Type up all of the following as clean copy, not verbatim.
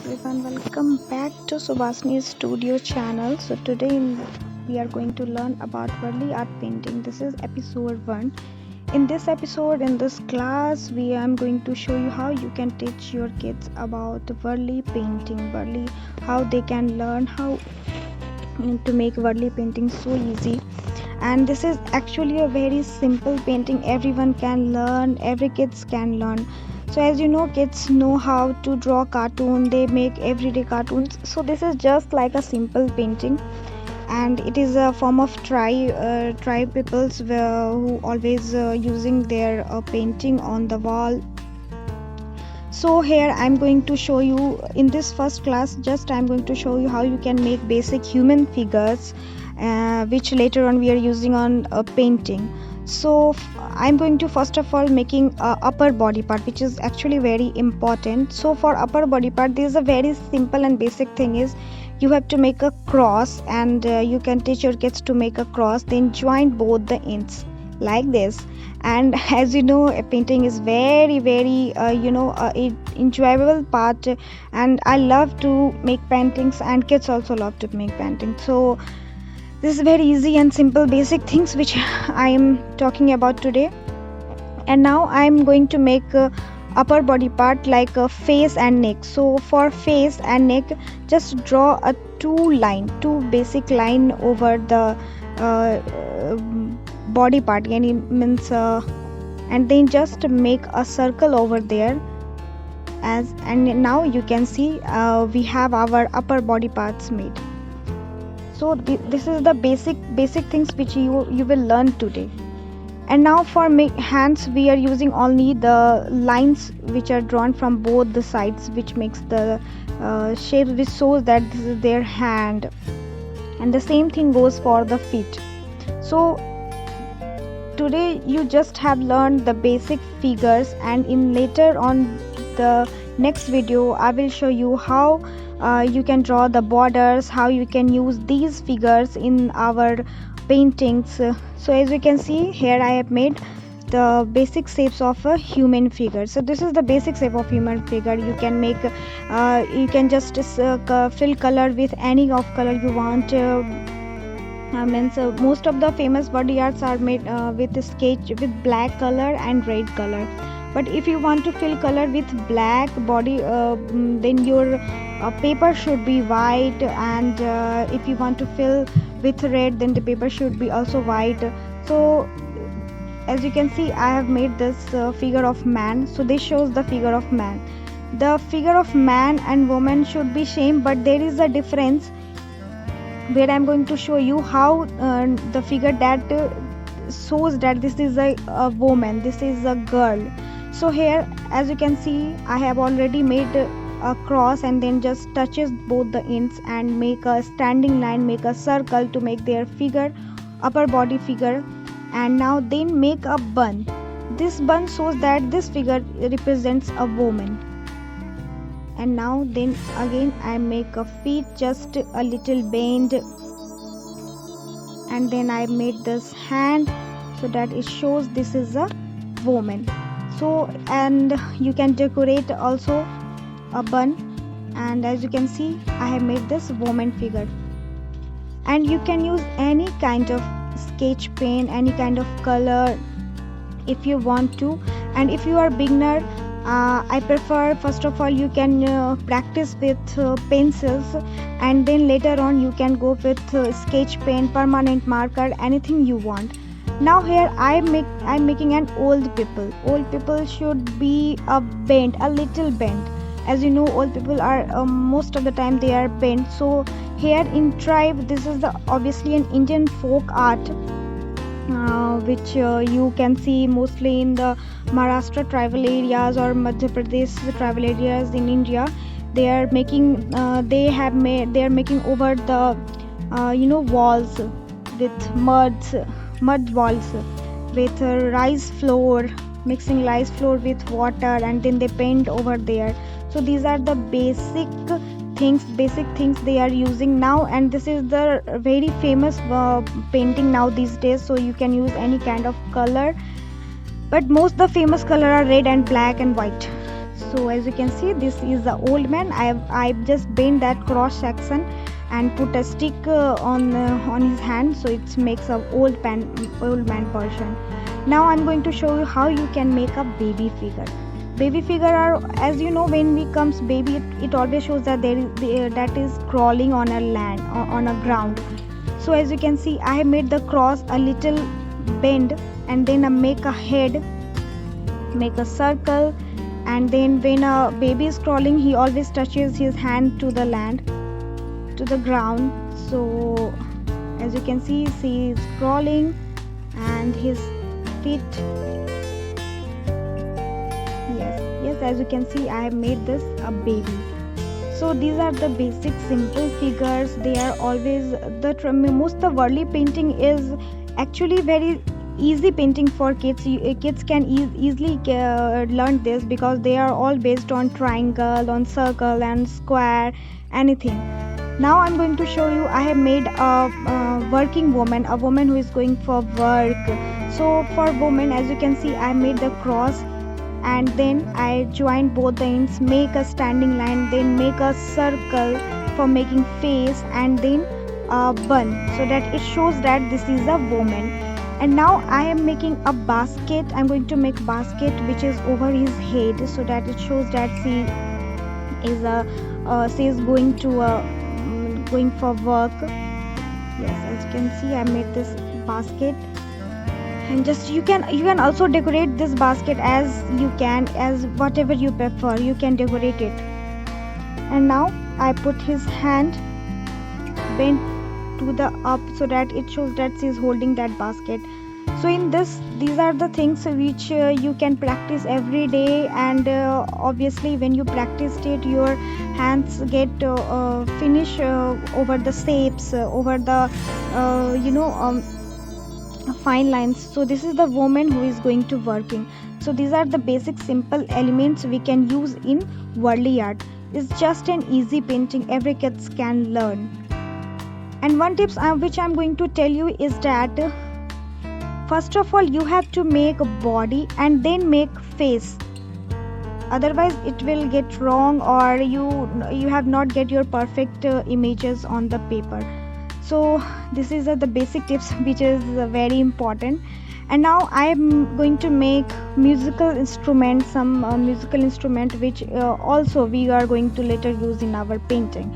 everyone, welcome back to Subhasini's Studio channel. So today we are going to learn about Varli art painting. This is episode 1. In this episode, in this class, we am going to show you how you can teach your kids about Varli painting, Varli, how they can learn how to make Varli painting so easy. And this is actually a very simple painting. Everyone can learn, every kids can learn. So as you know, kids know how to draw cartoon, they make everyday cartoons. So this is just like a simple painting, and it is a form of tribe peoples who always using their painting on the wall. So here I'm going to show you in this first class, just I'm going to show you how you can make basic human figures, which later on we are using on a painting. So I'm going to first of all making a upper body part, which is actually very important. So for upper body part, there is a very simple and basic thing is you have to make a cross, and you can teach your kids to make a cross, then join both the ends like this. And as you know, a painting is very enjoyable part, and I love to make paintings, and kids also love to make paintings. So this is very easy and simple basic things which I am talking about today. And now I am going to make upper body part like a face and neck. So for face and neck, just draw a two basic line over the body part, and it means and then just make a circle over there. And now you can see we have our upper body parts made. So this is the basic things which you will learn today. And now for hands, we are using only the lines which are drawn from both the sides, which makes the shape which shows that this is their hand. And the same thing goes for the feet. So today you just have learned the basic figures, and in later on the next video I will show you how you can draw the borders, how you can use these figures in our paintings. So as you can see here, I have made the basic shapes of a human figure. So this is the basic shape of human figure. You can make you can just fill color with any of color you want. Most of the famous body arts are made with a sketch with black color and red color. But if you want to fill color with black body, then your paper should be white, and if you want to fill with red, then the paper should be also white. So as you can see, I have made this figure of man. So this shows the figure of man. The figure of man and woman should be same, but there is a difference where I'm going to show you how the figure that shows that this is a woman, this is a girl. So here as you can see, I have already made a cross, and then just touches both the ends and make a standing line, make a circle to make their figure, upper body figure. And now then make a bun. This bun shows that this figure represents a woman. And now then again I make a feet, just a little bend, and then I made this hand so that it shows this is a woman. So and you can decorate also a bun, and as you can see, I have made this woman figure. And you can use any kind of sketch pen, any kind of color if you want to. And if you are beginner, I prefer first of all you can practice with pencils, and then later on you can go with sketch pen, permanent marker, anything you want. Now here I'm making an old people. Old people should be a little bent. As you know, old people are most of the time they are bent. So here in tribe, this is obviously an Indian folk art, which you can see mostly in the Maharashtra tribal areas or Madhya Pradesh tribal areas in India. They are making they are making over the walls with mud walls with rice flour, mixing rice flour with water, and then they paint over there. So these are the basic things they are using now, and this is the very famous painting now these days. So you can use any kind of color, but most the famous color are red and black and white. So as you can see, this is the old man. I've just bent that cross section and put a stick on his hand, so it makes a old man person. Now I'm going to show you how you can make a baby figure. Baby figure are, as you know, when we comes baby, it always shows that that is crawling on a land, on a ground. So as you can see, I have made the cross a little bend, and then I make a head, make a circle, and then when a baby is crawling, he always touches his hand to the land, to the ground. So as you can see, he is crawling and his feet. Yes, as you can see, I have made this a baby. So these are the basic simple figures. They are always most the Varli painting is actually very easy painting for kids. Kids can easily learn this because they are all based on triangle, on circle and square, anything. Now I'm going to show you, I have made a working woman, a woman who is going for work. So for woman, as you can see, I made the cross, and then I join both the ends, make a standing line, then make a circle for making face, and then a bun, so that it shows that this is a woman. And now I am making a basket. I'm going to make basket which is over his head, so that it shows that she is going for work. Yes, as you can see, I made this basket. And just you can also decorate this basket as you can, as whatever you prefer, you can decorate it. And now I put his hand bent to the up, so that it shows that he is holding that basket. So in these are the things which you can practice every day, and obviously when you practice it, your hands get finish over the shapes, over the fine lines. So this is the woman who is going to working. So these are the basic simple elements we can use in Varli art. It's just an easy painting, every kids can learn. And one tips which I'm going to tell you is that first of all, you have to make a body and then make face. Otherwise it will get wrong, or you have not get your perfect images on the paper. So this is the basic tips which is very important. And now I am going to make musical instrument, some musical instrument which also we are going to later use in our painting.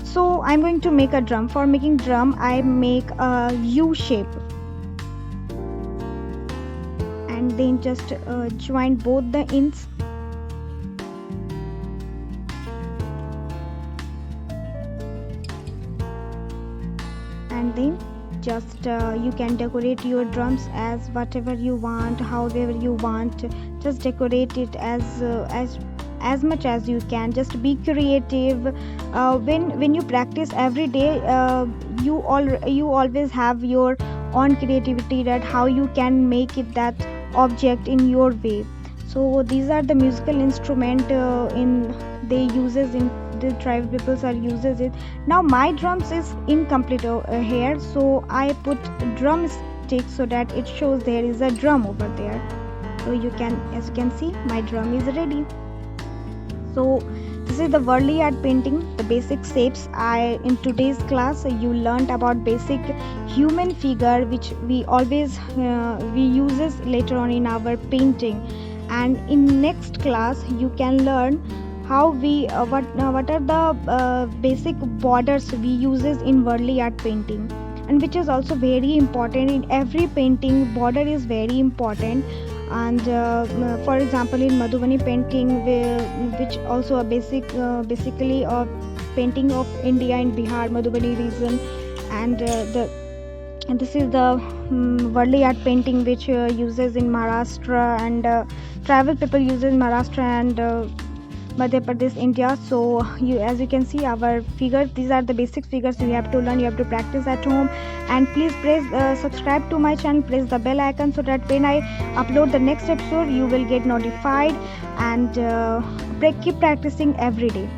So I'm going to make a drum. For making drum, I make a U shape, and then just join both the ends. And then just you can decorate your drums as whatever you want, however you want. Just decorate it as much as you can. Just be creative. When you practice every day, you always have your own creativity, that how you can make it that object in your way. So these are the musical instrument they uses in the tribal peoples are uses it. Now my drums is incomplete here, so I put drumstick so that it shows there is a drum over there. So as you can see, my drum is ready. So this is the Varli art painting, the basic shapes. In today's class you learned about basic human figure, which we always we uses later on in our painting. And in next class you can learn how we what are the basic borders we uses in Varli art painting, and which is also very important. In every painting, border is very important. And for example, in Madhubani painting, which also a basically a painting of India in Bihar, Madhubani region, and this is the Varli art painting which uses in Maharashtra, and tribal people uses in Maharashtra and Madhya Pradesh, India. So as you can see, our figures, these are the basic figures you have to learn, you have to practice at home. And please press subscribe to my channel, press the bell icon, so that when I upload the next episode you will get notified. And keep practicing every day.